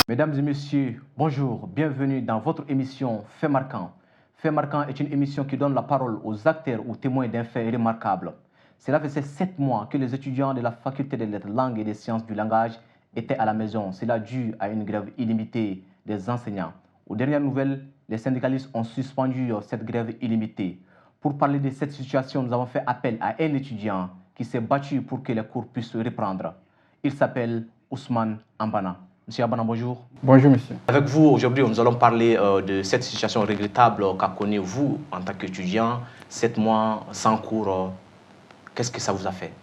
Mesdames et messieurs, bonjour, bienvenue dans votre émission Fait marquant. Fait marquant est une émission qui donne la parole aux acteurs ou témoins d'un fait remarquable. Cela faisait 7 mois que les étudiants de la faculté des lettres, langues et des sciences du langage étaient à la maison. Cela dû à une grève illimitée des enseignants. Aux dernières nouvelles, les syndicalistes ont suspendu cette grève illimitée. Pour parler de cette situation, nous avons fait appel à un étudiant qui s'est battu pour que les cours puissent reprendre. Il s'appelle Ousmane Ambana. Monsieur Ambana, bonjour. Bonjour, monsieur. Avec vous, aujourd'hui, nous allons parler de cette situation regrettable qu'a connue vous en tant qu'étudiant. 7 mois sans cours, qu'est-ce que ça vous a fait?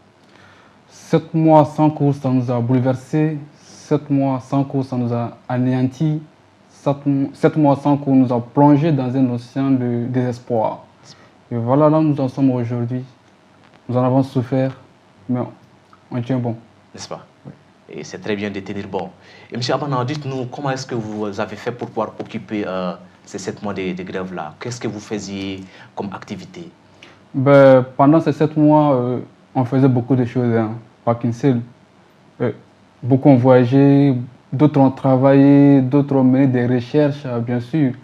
7 mois sans cours, ça nous a bouleversés. 7 mois sans cours, ça nous a anéantis. 7 mois sans cours nous a plongé dans un océan de désespoir. Et voilà là où nous en sommes aujourd'hui. Nous en avons souffert, mais on tient bon. N'est-ce pas? Oui. Et c'est très bien de tenir bon. Et M. Ambana, dites-nous, comment est-ce que vous avez fait pour pouvoir occuper ces 7 mois de grève-là? Qu'est-ce que vous faisiez comme activité? Pendant ces 7 mois, on faisait beaucoup de choses, hein, pas qu'une seule. Beaucoup ont voyagé, d'autres ont travaillé, d'autres ont mené des recherches, bien sûr,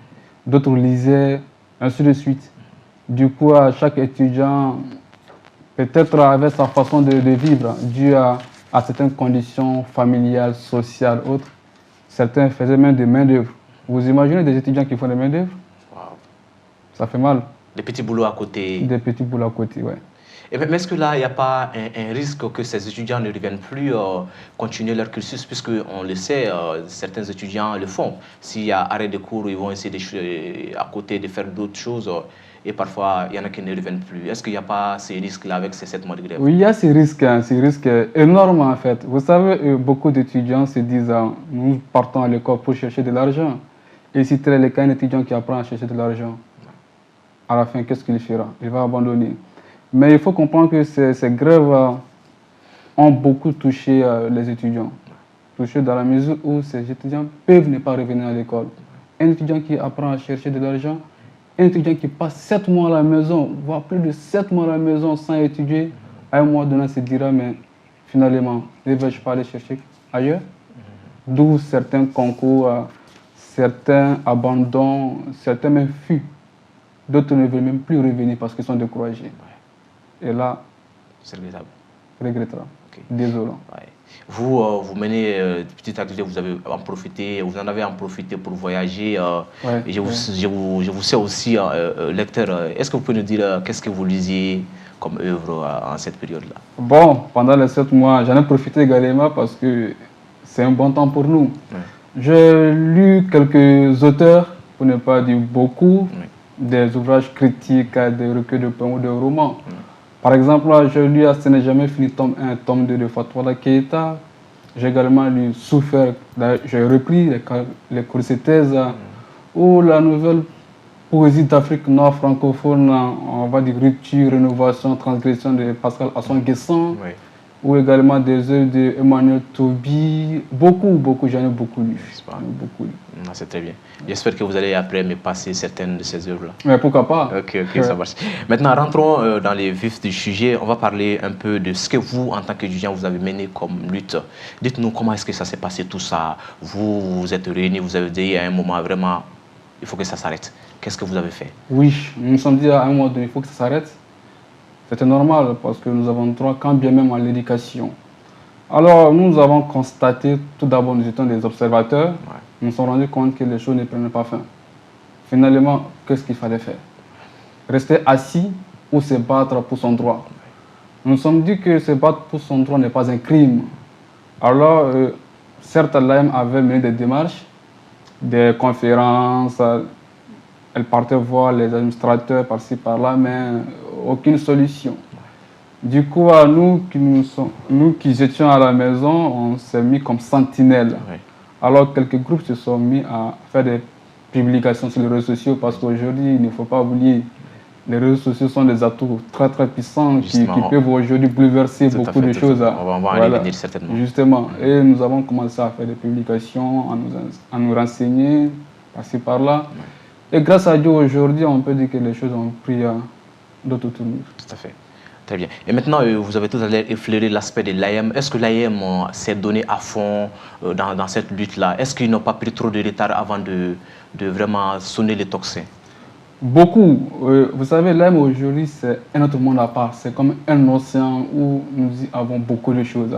d'autres lisaient, ainsi de suite. Du coup, chaque étudiant, peut-être avait sa façon de vivre, due à certaines conditions familiales, sociales, autres. Certains faisaient même des main-d'œuvre. Vous imaginez des étudiants qui font des main-d'œuvre? Wow. Ça fait mal. Des petits boulots à côté. Des petits boulots à côté, oui. Mais est-ce que là, il n'y a pas un risque que ces étudiants ne reviennent plus continuer leur cursus, puisqu'on le sait, certains étudiants le font. S'il y a arrêt de cours, ils vont essayer à côté de faire d'autres choses. Et parfois, il y en a qui ne reviennent plus. Est-ce qu'il n'y a pas ces risques-là avec ces 7 mois de grève? Oui, il y a ces risques énormes en fait. Vous savez, beaucoup d'étudiants se disent nous partons à l'école pour chercher de l'argent. Et si tel est le cas, un étudiant qui apprend à chercher de l'argent, à la fin, qu'est-ce qu'il fera? Il va abandonner. Mais il faut comprendre que ces grèves ont beaucoup touché les étudiants. Touché dans la mesure où ces étudiants peuvent ne pas revenir à l'école. Un étudiant qui apprend à chercher de l'argent, un étudiant qui passe 7 mois à la maison, voire plus de 7 mois à la maison sans étudier, à un mois donné, se dira, mais finalement, ne vais-je pas aller chercher ailleurs? D'où certains concours, certains abandons, certains même fuient. D'autres ne veulent même plus revenir parce qu'ils sont découragés. Et là, c'est regrettable. Regrettable. Okay. Désolant. Ouais. Vous menez une petite activité, vous en avez en profité pour voyager. Et je vous sais aussi lecteur. Est-ce que vous pouvez nous dire qu'est-ce que vous lisiez comme œuvre en cette période-là? Bon, pendant les 7 mois, j'en ai profité également parce que c'est un bon temps pour nous. Ouais. J'ai lu quelques auteurs, pour ne pas dire beaucoup, des ouvrages critiques, des recueils de poèmes ou de romans. Par exemple, j'ai lu Ce n'est jamais fini, tome 1, tome 2 de Fatoumata Keïta. J'ai également lu Souffert, j'ai repris les Coursettaises, ou la nouvelle poésie d'Afrique noire francophone, on va dire rupture, rénovation, transgression de Pascal Assouan-Nguessan, ou également des œuvres d'Emmanuel Toby. Beaucoup, j'en ai beaucoup lu. C'est très bien. J'espère que vous allez après me passer certaines de ces œuvres-là. Mais pourquoi pas? Ok, ça marche. Maintenant, rentrons dans les vifs du sujet. On va parler un peu de ce que vous, en tant qu'étudiant, vous avez mené comme lutte. Dites-nous comment est-ce que ça s'est passé tout ça. Vous vous êtes réunis, vous avez dit à un moment vraiment, il faut que ça s'arrête. Qu'est-ce que vous avez fait? Oui, nous nous sommes dit à un moment donné, il faut que ça s'arrête. C'était normal parce que nous avons droit quand bien même à l'éducation. Alors, nous avons constaté, tout d'abord, nous étions des observateurs. Nous nous sommes rendus compte que les choses ne prenaient pas fin. Finalement, qu'est-ce qu'il fallait faire? Rester assis ou se battre pour son droit? Nous nous sommes dit que se battre pour son droit n'est pas un crime. Alors, certes, l'AM avait mené des démarches, des conférences, elle partait voir les administrateurs par-ci par-là, mais aucune solution. Du coup, nous qui étions à la maison, on s'est mis comme sentinelles. Alors, quelques groupes se sont mis à faire des publications sur les réseaux sociaux parce qu'aujourd'hui, il ne faut pas oublier, les réseaux sociaux sont des atouts très très puissants qui peuvent aujourd'hui bouleverser beaucoup de choses. On va en revenir certainement. Justement, et nous avons commencé à faire des publications, à nous renseigner par-ci par-là. Et grâce à Dieu, aujourd'hui, on peut dire que les choses ont pris d'autres tournures. Tout à fait. Très bien. Et maintenant, vous avez tout à l'heure effleuré l'aspect de l'AEM. Est-ce que l'AEM s'est donné à fond dans cette lutte-là? Est-ce qu'ils n'ont pas pris trop de retard avant de vraiment sonner les tocsins? Beaucoup. Vous savez, l'AEM aujourd'hui, c'est un autre monde à part. C'est comme un océan où nous y avons beaucoup de choses.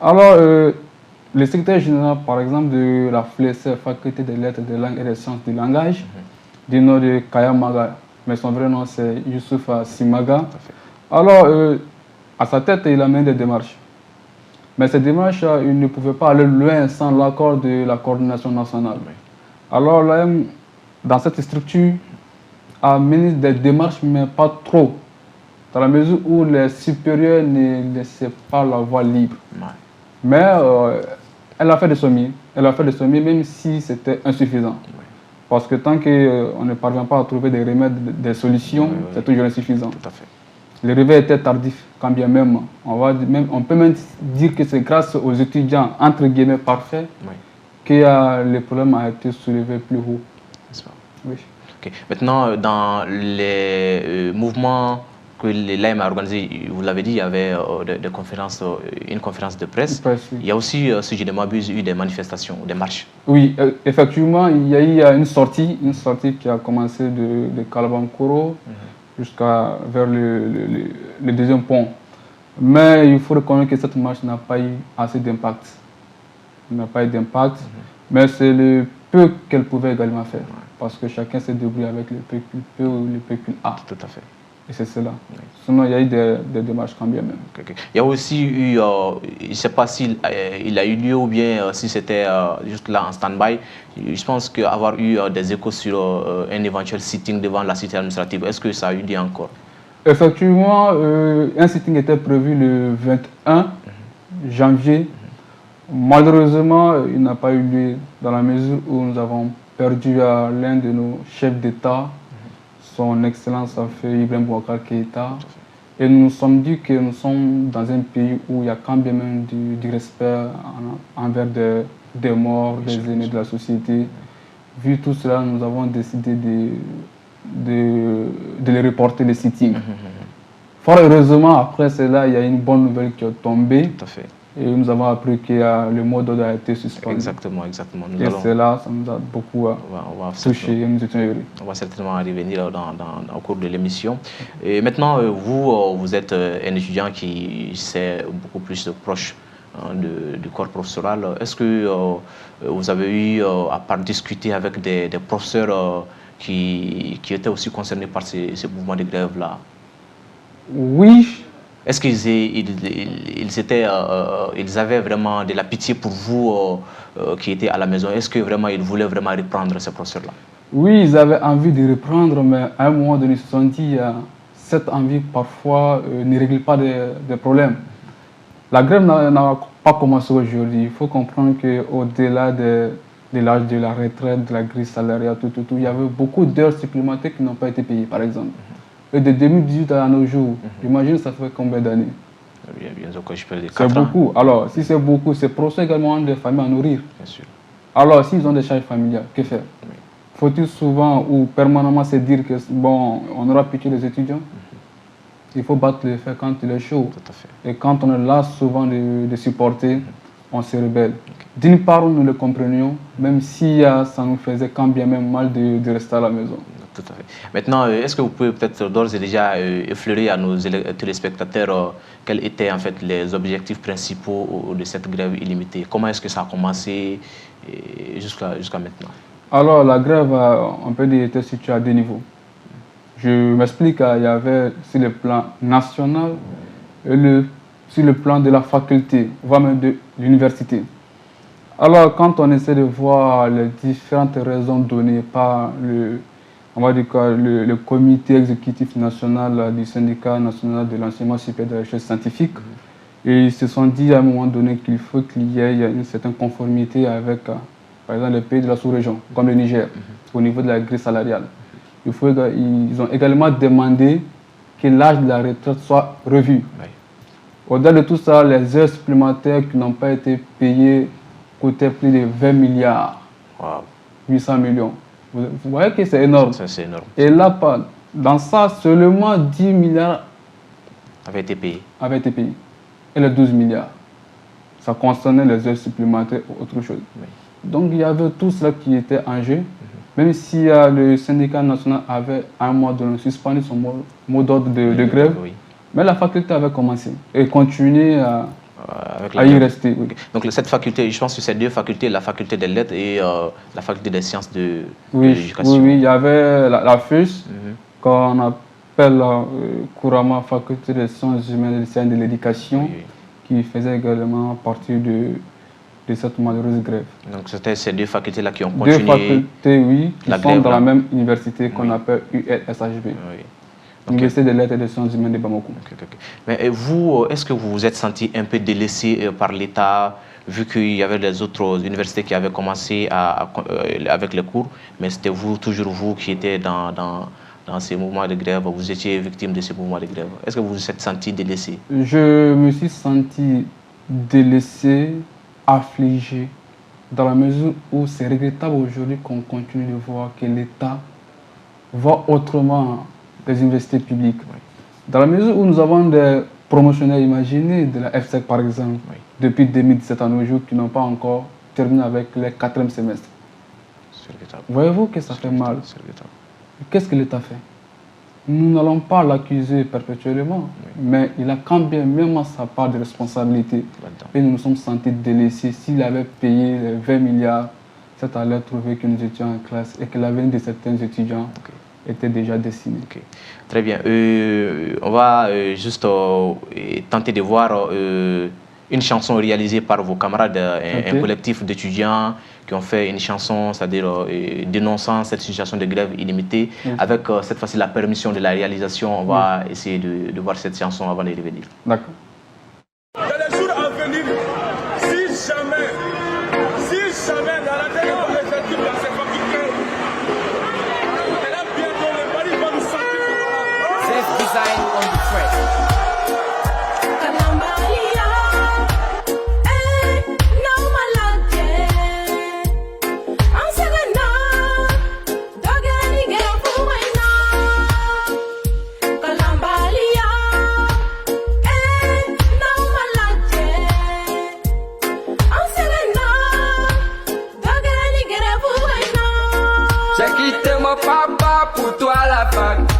Alors, le secrétaire général, par exemple, de la FLESER, Faculté des lettres, des langues et des sciences du langage, du nom de Kayamaga, mais son vrai nom c'est Youssouf Simaga. Alors, à sa tête, il a mené des démarches. Mais ces démarches, il ne pouvait pas aller loin sans l'accord de la coordination nationale. Alors, l'AEM, dans cette structure, a mené des démarches, mais pas trop, dans la mesure où les supérieurs ne laissaient pas la voie libre. Mais elle a fait de son mieux. Elle a fait de son mieux, même si c'était insuffisant. Parce que tant qu'on ne parvient pas à trouver des remèdes, des solutions, c'est toujours insuffisant. Tout à fait. Le réveil était tardif, quand bien même. On peut même dire que c'est grâce aux étudiants, entre guillemets, parfaits, que le problème a été soulevé plus haut. Oui. Okay. Maintenant, dans les mouvements que l'AEM a organisés, vous l'avez dit, il y avait des conférences, une conférence de presse. Oui. Il y a aussi, si je ne m'abuse, eu des manifestations, des marches. Oui, effectivement, il y a eu une sortie qui a commencé de Kalabankoro jusqu'à vers le deuxième pont. Mais il faut reconnaître que cette marche n'a pas eu assez d'impact. Mais c'est le peu qu'elle pouvait également faire. Parce que chacun s'est débrouillé avec le peu qu'il peut ou le peu qu'il a. Tout à fait. Et c'est cela. Sinon, il y a eu des démarches quand bien même. Il y a aussi eu, je ne sais pas s'il a eu lieu ou bien si c'était juste là en stand-by. Je pense qu'avoir eu des échos sur un éventuel sitting devant la cité administrative, est-ce que ça a eu lieu encore? Effectivement, un sitting était prévu le 21 janvier. Malheureusement, il n'a pas eu lieu dans la mesure où nous avons perdu l'un de nos chefs d'État, son Excellence Ibrahim Boubacar Keïta. Et nous nous sommes dit que nous sommes dans un pays où il y a quand même du respect envers des morts, des aînés de la société. Vu tout cela, nous avons décidé de les reporter, les sittings. Fort heureusement, après cela, il y a une bonne nouvelle qui est tombée. Tout à fait. Et nous avons appris que le mot d'ordre a été suspendu. Exactement. Et cela, ça nous a beaucoup touché et nous étions heureux. On va certainement y revenir au cours de l'émission. Et maintenant, vous êtes un étudiant qui s'est beaucoup plus proche du corps professoral. Est-ce que vous avez eu à discuter avec des professeurs qui étaient aussi concernés par ces mouvements de grève-là? Oui. Est-ce qu'ils avaient vraiment de la pitié pour vous qui étiez à la maison? Est-ce que vraiment ils voulaient vraiment reprendre ces professeurs-là? Oui, ils avaient envie de reprendre, mais à un moment donné, ils se sont dit cette envie parfois ne règle pas des problèmes. La grève n'a pas commencé aujourd'hui. Il faut comprendre qu'au-delà de l'âge de la retraite, de la grille salariale, il y avait beaucoup d'heures supplémentaires qui n'ont pas été payées, par exemple. Et de 2018 à nos jours, j'imagine ça fait combien d'années? C'est beaucoup. Alors, si c'est beaucoup, ces professeurs également ont des familles à nourrir. Bien sûr. Alors, s'ils ont des charges familiales, que faire? Faut-il souvent ou permanemment se dire que bon, on aura pitié des étudiants? Il faut battre le fer quand il est chaud. Tout à fait. Et quand on est là souvent de supporter, on se rebelle. D'une part, nous le comprenions, même si ça nous faisait quand bien même mal de rester à la maison. Tout à fait. Maintenant, est-ce que vous pouvez peut-être d'ores et déjà effleurer à nos téléspectateurs quels étaient en fait les objectifs principaux de cette grève illimitée? Comment est-ce que ça a commencé jusqu'à maintenant? Alors, la grève, on peut dire, était située à deux niveaux. Je m'explique, il y avait sur le plan national et sur le plan de la faculté, voire même de l'université. Alors, quand on essaie de voir les différentes raisons données par le comité exécutif national du syndicat national de l'enseignement supérieur de la recherche scientifique, et ils se sont dit à un moment donné qu'il faut qu'il y ait une certaine conformité avec, par exemple, les pays de la sous-région, comme le Niger, au niveau de la grille salariale. Ils ont également demandé que l'âge de la retraite soit revu. Oui. Au-delà de tout ça, les heures supplémentaires qui n'ont pas été payées coûtaient plus de 20 milliards, 800 millions. Vous voyez que c'est énorme. C'est énorme. Et là, dans ça, seulement 10 milliards avait été payé. Et les 12 milliards, ça concernait les heures supplémentaires ou autre chose. Oui. Donc il y avait tout cela qui était en jeu, même si le syndicat national avait à un mois donné suspendu son mot d'ordre de grève, oui. Mais la faculté avait commencé et continué à y rester. Oui. Donc cette faculté, je pense que ces deux facultés, la faculté des lettres et la faculté des sciences de l'éducation. Oui, il y avait la FUS, qu'on appelle couramment faculté des sciences humaines et des sciences de l'éducation, qui faisait également partie de cette malheureuse grève. Donc c'était ces deux facultés-là qui ont continué. Deux facultés, oui, qui sont dans la même université qu'on appelle ULSHB. Oui. Université des lettres et des sciences humaines de Bamako. Mais vous, est-ce que vous vous êtes senti un peu délaissé par l'État, vu qu'il y avait les autres universités qui avaient commencé avec les cours, mais c'était toujours vous qui étiez dans ces mouvements de grève, vous étiez victime de ces mouvements de grève. Est-ce que vous vous êtes senti délaissé? Je me suis senti délaissé, affligé, dans la mesure où c'est regrettable aujourd'hui qu'on continue de voir que l'État voit autrement les universités publiques. Oui. Dans la mesure où nous avons des promotionnaires imaginés de la FSEC par exemple, depuis 2017 à nos jours, qui n'ont pas encore terminé avec les 4e semestres. Voyez-vous que ça fait mal. Qu'est-ce que l'État fait? Nous n'allons pas l'accuser perpétuellement, mais il a quand même sa part de responsabilité. Et nous nous sommes sentis délaissés. S'il avait payé les 20 milliards, c'est à leur trouver que nous étions en classe et que l'avenir de certains étudiants était déjà dessiné. Très bien. On va juste tenter de voir une chanson réalisée par vos camarades, un collectif d'étudiants qui ont fait une chanson, c'est-à-dire dénonçant cette situation de grève illimitée. Avec cette fois-ci la permission de la réalisation, on va essayer de voir cette chanson avant de revenir. D'accord. Dans les jours à venir, si jamais dans la dernière conversative dans cette faculté, elle a bientôt le mari va nous sentir. This design on the track.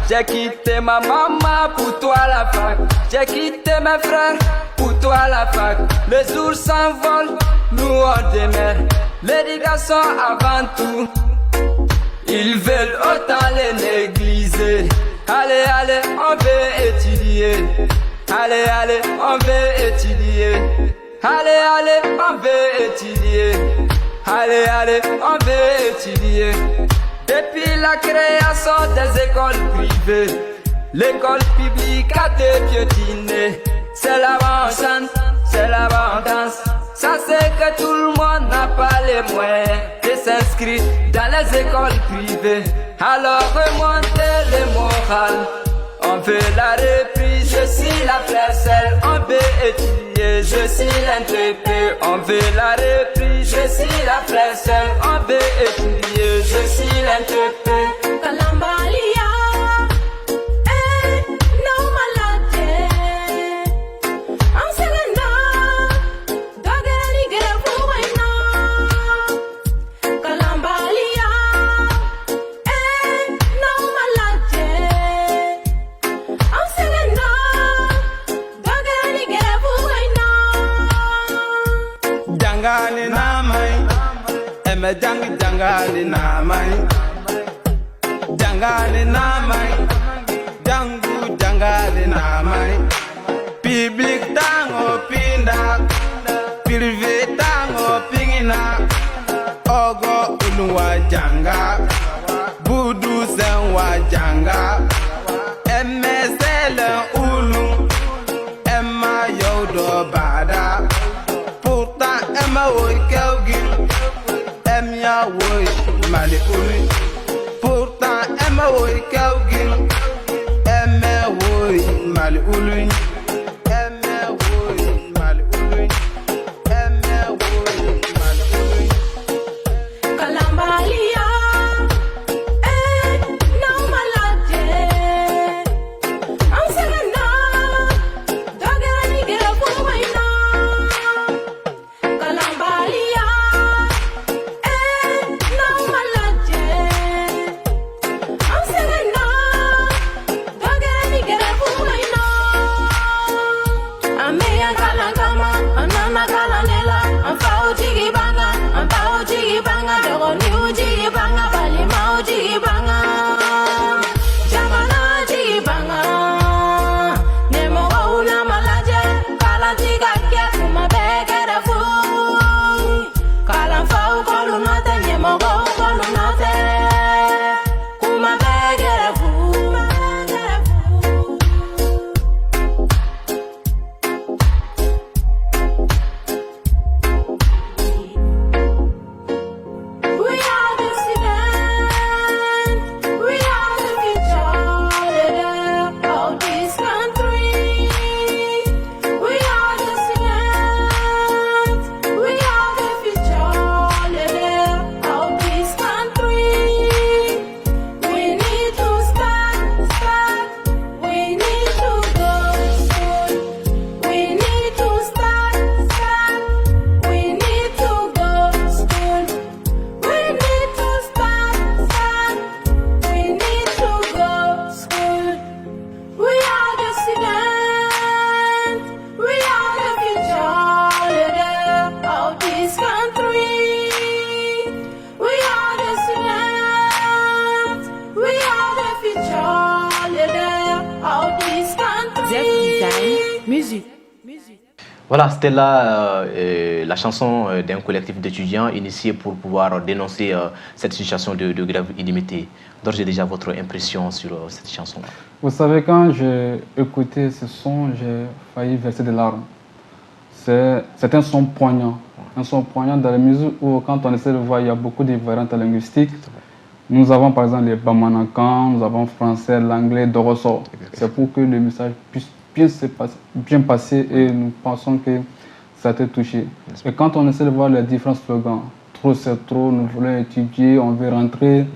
J'ai quitté ma maman pour toi la fac. J'ai quitté mes frères pour toi la fac. Les jours s'envolent, nous on demeure. L'éducation avant tout. Ils veulent autant les négliger. Allez, allez, on veut étudier. Allez, allez, on veut étudier. Allez, allez, on veut étudier. Allez, allez, on veut étudier. Depuis la création des écoles privées, l'école publique a été piétinée. C'est l'avant-chance, c'est l'avant-danse. Ça c'est que tout le monde n'a pas les moyens de s'inscrire dans les écoles privées. Alors remontez le moral, on veut la reprise, je suis la flèche, on veut étudier, je suis l'intrépide. On veut la reprise, je suis la flèche, on veut étudier, je suis l'intrépide. Kalambalia, no malade. Ansegana, dogani gefuena. Kalambalia, no malade. Ansegana, dogani gefuena. Jangani namai, eme jangani namai. Jangale namai, jangale namai. Public tango pinda, privé tango pingina. Ogo unwa janga, budu senwa janga. MSL ulu, Emma yodo bada. Pourtant Emma woy kelgin, Emma woy mali ulu. Pourtant, Emma woy kelgin, Emma woy mali uluin, Emma woy mali uluin, Emma woy mali uluin. Kalambalia, no malade. Ansegana, Voilà, c'était là la chanson d'un collectif d'étudiants initié pour pouvoir dénoncer cette situation de grève illimitée. D'ores et déjà, votre impression sur cette chanson-là? Vous savez, quand j'ai écouté ce son, j'ai failli verser des larmes. C'est un son poignant. Un son poignant dans la mesure où, quand on essaie de voir, il y a beaucoup de variantes linguistiques. Nous avons par exemple les Bamanakan, nous avons français, l'anglais, Doroso. C'est pour que le message puisse bien passer et nous pensons que ça a été touché. Et quand on essaie de voir les différents slogans, trop c'est trop, nous voulons étudier, on veut rentrer.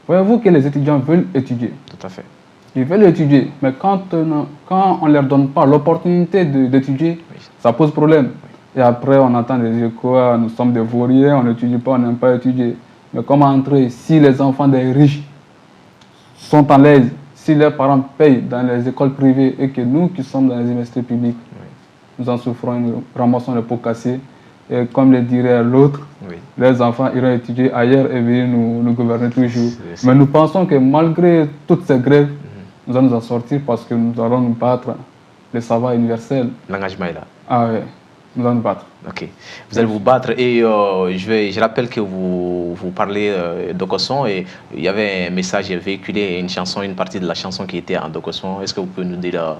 Voyez-vous que les étudiants veulent étudier. Tout à fait. Ils veulent étudier, mais quand on ne leur donne pas l'opportunité d'étudier, ça pose problème. Et après, on entend des échos, nous sommes des vauriens, on n'étudie pas, on n'aime pas étudier. Mais comment entrer si les enfants des riches sont en l'aise, si leurs parents payent dans les écoles privées et que nous qui sommes dans les universités publiques, nous en souffrons, nous ramassons les pots cassés. Et comme le dirait l'autre, les enfants iront étudier ailleurs et venir nous gouverner toujours. Mais nous pensons que malgré toutes ces grèves, nous allons nous en sortir parce que nous allons nous battre. Le savoir universel. L'engagement est là. Ah oui, nous allons nous battre. Ok. Vous allez vous battre et je rappelle que vous parlez d'Okoson et il y avait un message véhiculé, une chanson, une partie de la chanson qui était en Okoson. Est-ce que vous pouvez nous dire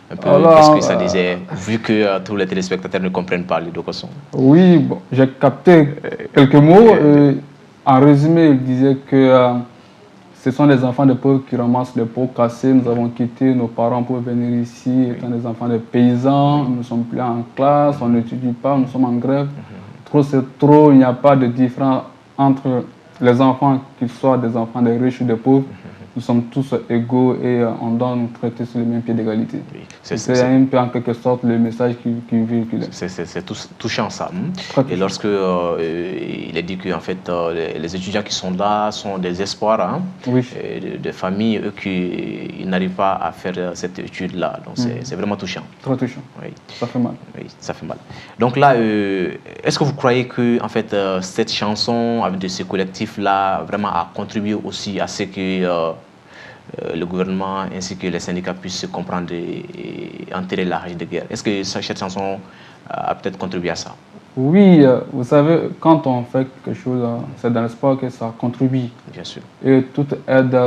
un peu qu'est-ce que ça disait, vu que tous les téléspectateurs ne comprennent pas les Okoson? Oui, bon, j'ai capté quelques mots. En résumé, il disait que ce sont les enfants de pauvres qui ramassent les pots cassés. Nous avons quitté nos parents pour venir ici, étant des enfants de paysans. Nous ne sommes plus en classe, on n'étudie pas, nous sommes en grève. Trop c'est trop, il n'y a pas de différence entre les enfants, qu'ils soient des enfants des riches ou des pauvres. Nous sommes tous égaux et on doit nous traiter sur le même pied d'égalité. Oui. C'est un peu en quelque sorte le message qui véhicule. C'est touchant ça. Et lorsque il est dit que en fait, les étudiants qui sont là sont des espoirs de familles eux, qui n'arrivent pas à faire cette étude-là. Donc c'est vraiment touchant. Très touchant. Oui. Ça fait mal. Oui, ça fait mal. Donc là, est-ce que vous croyez que en fait, cette chanson avec de ces collectifs-là vraiment a contribué aussi à ce que le gouvernement ainsi que les syndicats puissent se comprendre et enterrer la rage de guerre? Est-ce que cette chanson a peut-être contribué à ça? Oui, vous savez, quand on fait quelque chose, c'est dans l'espoir que ça contribue. Bien sûr. Et toute aide,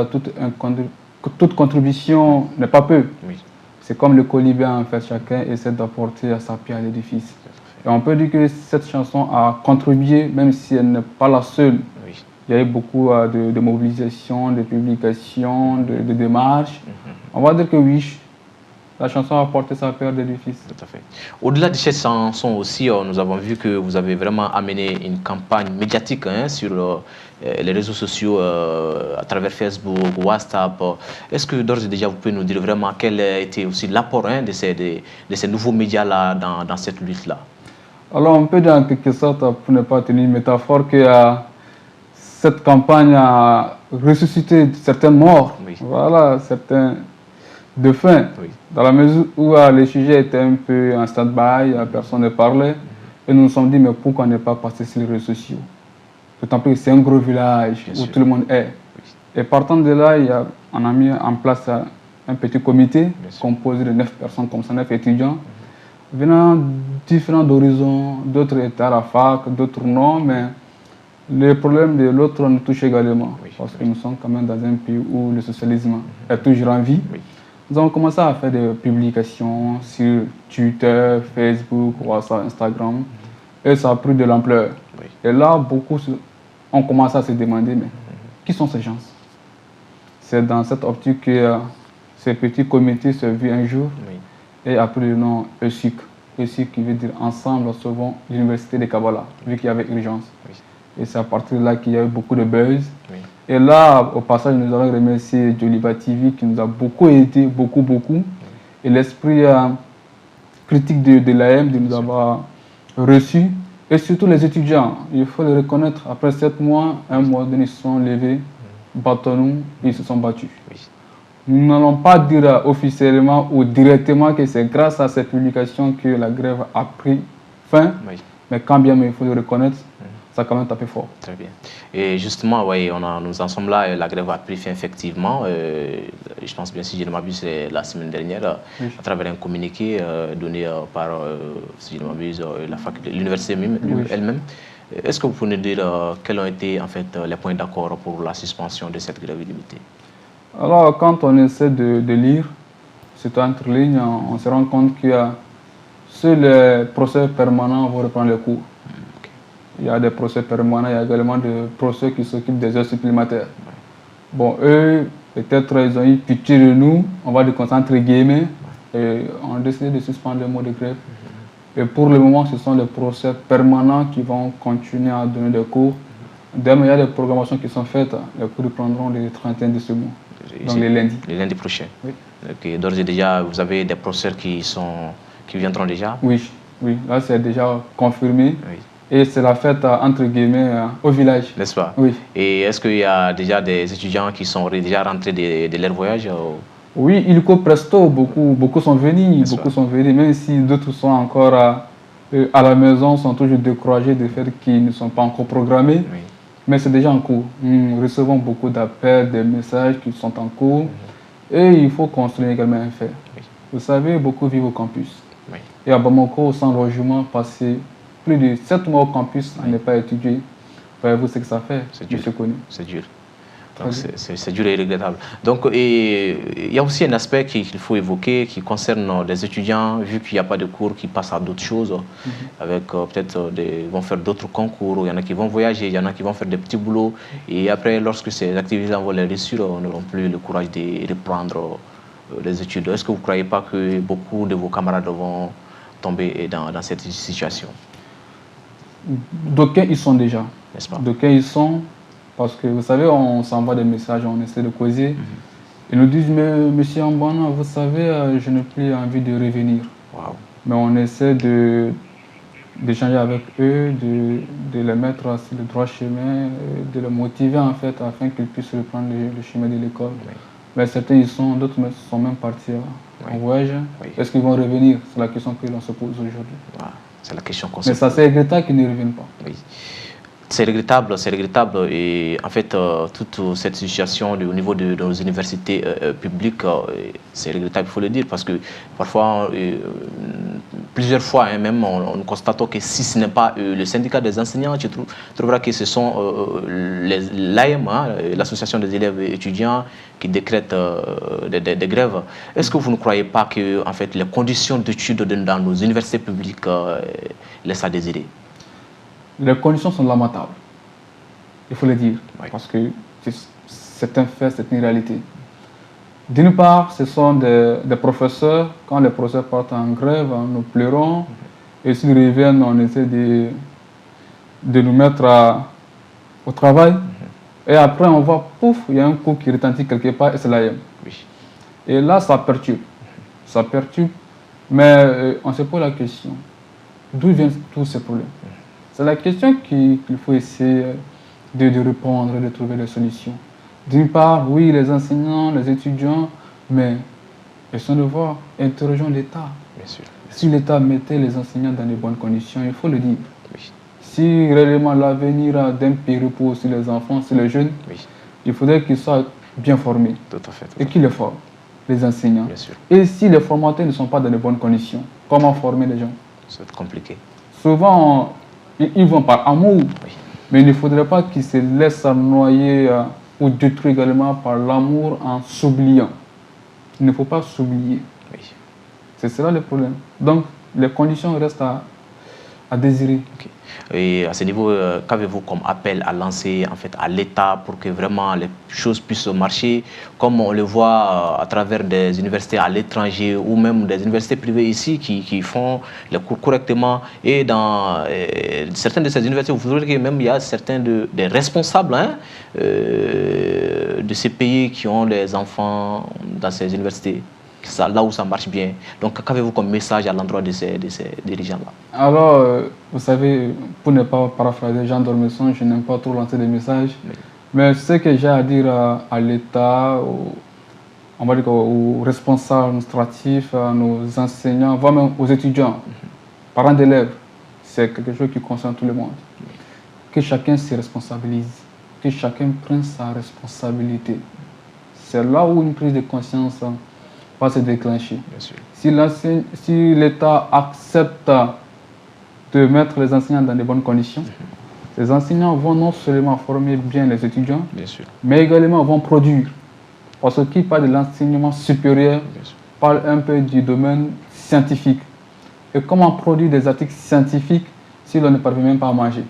toute contribution n'est pas peu. Oui. C'est comme le colibé, en fait, chacun essaie d'apporter sa pierre à l'édifice. Et on peut dire que cette chanson a contribué, même si elle n'est pas la seule. Oui. Il y a eu beaucoup de mobilisations, de publications, de démarches. On va dire que oui, la chanson a apporté sa pierre d'édifice. Tout à fait. Au-delà de cette chanson aussi, nous avons vu que vous avez vraiment amené une campagne médiatique sur les réseaux sociaux, à travers Facebook, WhatsApp. Est-ce que d'ores et déjà vous pouvez nous dire vraiment quel a été aussi l'apport de ces nouveaux médias-là dans cette lutte-là? Alors on peut dire en quelque sorte, pour ne pas tenir une métaphore, que cette campagne a ressuscité certaines morts, voilà, certains défunts, dans la mesure où les sujets étaient un peu en stand-by, personne ne parlait, et nous nous sommes dit, mais pourquoi ne pas passer sur les réseaux sociaux? D'autant plus que c'est un gros village où tout le monde est. Et partant de là, on a mis en place un petit comité composé de 9 personnes, comme ça, 9 étudiants, venant différents horizons, d'autres étaient à la fac, d'autres non, mais le problème de l'autre nous touche également, parce que nous sommes quand même dans un pays où le socialisme est toujours en vie. Nous avons commencé à faire des publications sur Twitter, Facebook, WhatsApp, Instagram, et ça a pris de l'ampleur. Et là, beaucoup ont commencé à se demander, mais qui sont ces gens? C'est dans cette optique que ces petits comités se vus un jour et a pris le nom ESUC. ESUC qui veut dire Ensemble Sauvons l'Université de Kabbalah, vu qu'il y avait urgence. Et c'est à partir de là qu'il y a eu beaucoup de buzz. Et là, au passage, nous allons remercier Joliba TV qui nous a beaucoup aidé, beaucoup. Et l'esprit critique de l'AM de nous avoir reçus. Et surtout les étudiants, il faut le reconnaître, après 7 mois, un mois donné, ils se sont levés, battons-nous, ils se sont battus. Nous n'allons pas dire officiellement ou directement que c'est grâce à cette publication que la grève a pris fin, mais quand bien même il faut le reconnaître, ça a quand même tapé fort. Très bien. Et justement, oui, nous en sommes là, la grève a pris fin effectivement. Je pense bien, si je ne m'abuse, c'est la semaine dernière, Oui. à travers un communiqué donné par, si je ne m'abuse, l'université Oui. elle-même. Est-ce que vous pouvez nous dire quels ont été en fait les points d'accord pour la suspension de cette grève illimitée? Alors, quand on essaie de lire, c'est entre lignes, on se rend compte qu'il y a seuls les procès permanents vont reprendre les cours. Il y a des procès permanents, il y a également des procès qui s'occupent des heures supplémentaires. Bon, eux, peut-être ils ont eu pitié de nous, on va dire entre guillemets, et on a décidé de suspendre le mot de grève. Et pour le moment, ce sont les procès permanents qui vont continuer à donner des cours. Demain, il y a des programmations qui sont faites, les cours reprendront le 31 de ce mois, donc les lundis. Les lundis prochains. Oui. Ok, d'ores et déjà, vous avez des professeurs qui viendront déjà? Oui, oui, là c'est déjà confirmé. Oui. Et c'est la fête, entre guillemets, au village. N'est-ce pas? Oui. Et est-ce qu'il y a déjà des étudiants qui sont déjà rentrés de leur voyage? Oui, illico presto, beaucoup sont venus, même si d'autres sont encore à la maison, sont toujours découragés du fait qu'ils ne sont pas encore programmés. Oui. Mais c'est déjà en cours. Nous recevons beaucoup d'appels, des messages qui sont en cours. Et il faut construire également un fait. Oui. Vous savez, beaucoup vivent au campus. Oui. Et à Bamako, sans logement, passer plus de 7 mois au campus à ne pas étudier, voyez-vous ce que ça fait? C'est dur. C'est connu. C'est dur. Donc c'est dur et regrettable. Donc il y a aussi un aspect qu'il faut évoquer qui concerne des étudiants, vu qu'il n'y a pas de cours, qui passent à d'autres choses, avec peut-être vont faire d'autres concours, il y en a qui vont voyager, il y en a qui vont faire des petits boulots, et après, lorsque ces activités vont les réussir, on n'aura plus le courage de reprendre les études. Est-ce que vous ne croyez pas que beaucoup de vos camarades vont tomber dans cette situation? D'aucuns y sont déjà. N'est-ce pas? D'aucuns y sont, parce que vous savez, on s'envoie des messages, on essaie de causer. Ils nous disent, mais monsieur Ambana, vous savez, je n'ai plus envie de revenir. Wow. Mais on essaie d'échanger avec eux, de les mettre sur le droit chemin, de les motiver en fait, afin qu'ils puissent reprendre le chemin de l'école. Oui. Mais certains y sont, d'autres sont même partis en voyage. Oui. Est-ce qu'ils vont revenir? C'est la question que l'on se pose aujourd'hui. Voilà. C'est la question qu'on Mais se ça, c'est regrettable qu'ils ne reviennent pas. Oui. C'est regrettable, c'est regrettable. Et en fait, toute cette situation au niveau de nos universités publiques, c'est regrettable, il faut le dire, parce que parfois, plusieurs fois, même, on constate que si ce n'est pas le syndicat des enseignants, tu trouveras que ce sont l'AEM, l'association des élèves et étudiants, qui décrètent des grèves. Est-ce que vous ne croyez pas que en fait, les conditions d'études dans nos universités publiques laissent à désirer? Les conditions sont lamentables, il faut le dire, oui. Parce que c'est un fait, c'est une réalité. D'une part, ce sont des professeurs, quand les professeurs partent en grève, nous pleurons, et s'ils reviennent, on essaie de nous mettre au travail, et après on voit, pouf, il y a un coup qui retentit quelque part, et c'est l'AEM. Oui. Et là, ça perturbe, mais on se pose la question, d'où viennent tous ces problèmes? C'est la question qu'il faut essayer de répondre, de trouver des solutions. D'une part, oui, les enseignants, les étudiants, mais ils sont de voir, interrogeons l'État. Bien sûr. Si l'État mettait les enseignants dans de bonnes conditions, il faut le dire. Oui. Si réellement l'avenir d'un pays repose sur les enfants, sur les jeunes, Oui. il faudrait qu'ils soient bien formés. Tout à fait. Et qui les forment? Les enseignants. Bien sûr. Et si les formateurs ne sont pas dans de bonnes conditions, comment former les gens? C'est compliqué. Souvent, ils vont par amour, Oui. mais il ne faudrait pas qu'ils se laissent noyer ou détruire également par l'amour en s'oubliant. Il ne faut pas s'oublier. Oui. C'est cela le problème. Donc, les conditions restent à désirer. Okay. Et à ce niveau, qu'avez-vous comme appel à lancer en fait, à l'État pour que vraiment les choses puissent marcher, comme on le voit à travers des universités à l'étranger ou même des universités privées ici qui font les cours correctement. Et dans certaines de ces universités, vous verrez que même il y a certains des responsables de ces pays qui ont des enfants dans ces universités. Là où ça marche bien. Donc, qu'avez-vous comme message à l'endroit de ces dirigeants-là? Alors, vous savez, pour ne pas paraphraser Jean Dormesson, je n'aime pas trop lancer des messages. Oui. Mais ce que j'ai à dire à l'État, on va dire aux responsables administratifs, à nos enseignants, voire même aux étudiants, parents d'élèves, c'est quelque chose qui concerne tout le monde. que chacun se responsabilise, que chacun prenne sa responsabilité. C'est là où une prise de conscience va se déclencher. Bien sûr. Si l'État accepte de mettre les enseignants dans de bonnes conditions, les enseignants vont non seulement former bien les étudiants, Bien sûr. mais également vont produire. Parce que qui parle de l'enseignement supérieur Bien sûr. parle un peu du domaine scientifique. Et comment produire des articles scientifiques si l'on ne parvient même pas à manger?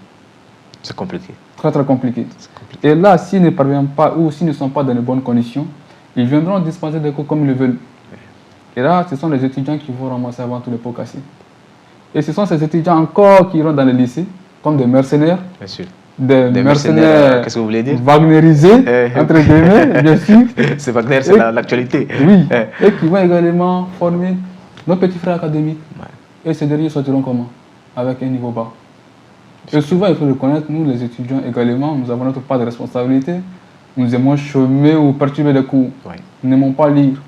C'est compliqué. Très très compliqué. C'est compliqué. Et là, s'ils ne parviennent pas ou s'ils ne sont pas dans de bonnes conditions, ils viendront dispenser des cours comme ils le veulent. Et là, ce sont les étudiants qui vont ramasser avant tout les pots cassés. Et ce sont ces étudiants encore qui iront dans les lycées comme des mercenaires. Bien sûr. Des mercenaires, qu'est-ce que vous voulez dire? wagnerisés, entre guillemets, bien sûr. C'est Wagner, c'est l'actualité. Oui, et qui vont également former nos petits frères académiques. Ouais. Et ces derniers sortiront comment? Avec un niveau bas. Et souvent, il faut reconnaître, nous les étudiants également, nous avons notre part de responsabilité. Nous aimons chômer ou perturber les cours. Ouais. Nous n'aimons pas lire.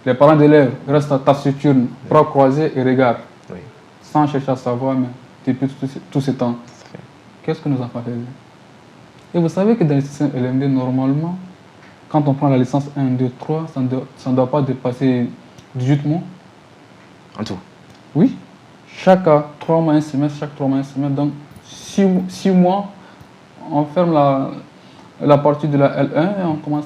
Les parents d'élèves restent taciturnes, bras croisés et regardent, Oui. sans chercher à savoir, mais depuis tout ce temps, qu'est-ce que nos enfants faisaient? Et vous savez que dans le système LMD, normalement, quand on prend la licence 1, 2, 3, ça ne doit pas dépasser 18 mois. En tout. Oui. Chaque 3 mois, un semestre, chaque 3 mois, un semestre. Donc, 6 mois, on ferme la partie de la L1 et on commence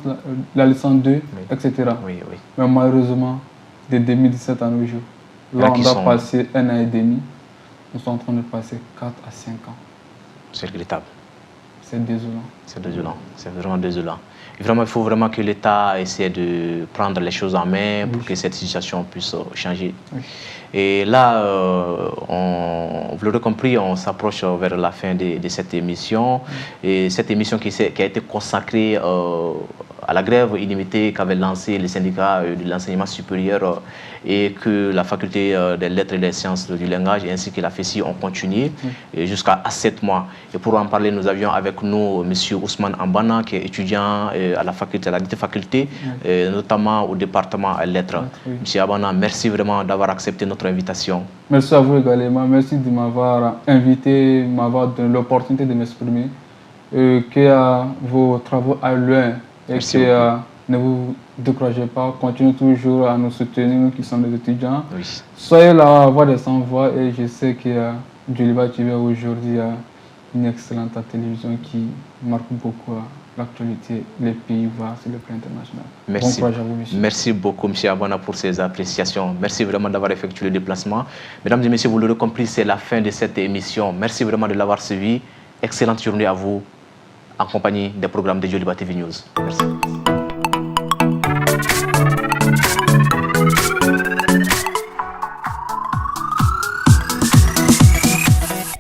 la licence 2, etc. Oui, oui. Mais malheureusement, de 2017 à nos jours, là, on doit passer 1 an et demi. Nous sommes en train de passer 4 à 5 ans. C'est regrettable. C'est désolant. C'est désolant. C'est vraiment désolant. Et vraiment, il faut vraiment que l'État essaie de prendre les choses en main pour que cette situation puisse changer. Oui. Et là, vous l'aurez compris, on s'approche vers la fin de cette émission. Et cette émission qui a été consacrée à la grève illimitée qu'avait lancé les syndicats de l'enseignement supérieur et que la faculté des lettres et des sciences du langage ainsi que la FESI ont continué jusqu'à 7 mois. Et pour en parler, nous avions avec nous M. Ousmane Ambana, qui est étudiant à la faculté, notamment au département lettres. M. Ambana, merci vraiment d'avoir accepté notre invitation. Merci à vous également. Merci de m'avoir invité, m'avoir donné l'opportunité de m'exprimer. Que vos travaux aillent loin et merci que ne vous découragez pas. Continuez toujours à nous soutenir, nous qui sommes des étudiants. Oui. Soyez la voix des sans-voix et je sais que Djoliba TV aujourd'hui une excellente télévision qui marque beaucoup l'actualité, les pays, voire sur le plan international. Merci. Bon courage à vous, monsieur. Merci beaucoup, M. Ambana, pour ces appréciations. Merci vraiment d'avoir effectué le déplacement. Mesdames et messieurs, vous l'aurez compris, c'est la fin de cette émission. Merci vraiment de l'avoir suivi. Excellente journée à vous, en compagnie des programmes de Djoliba TV News. Merci.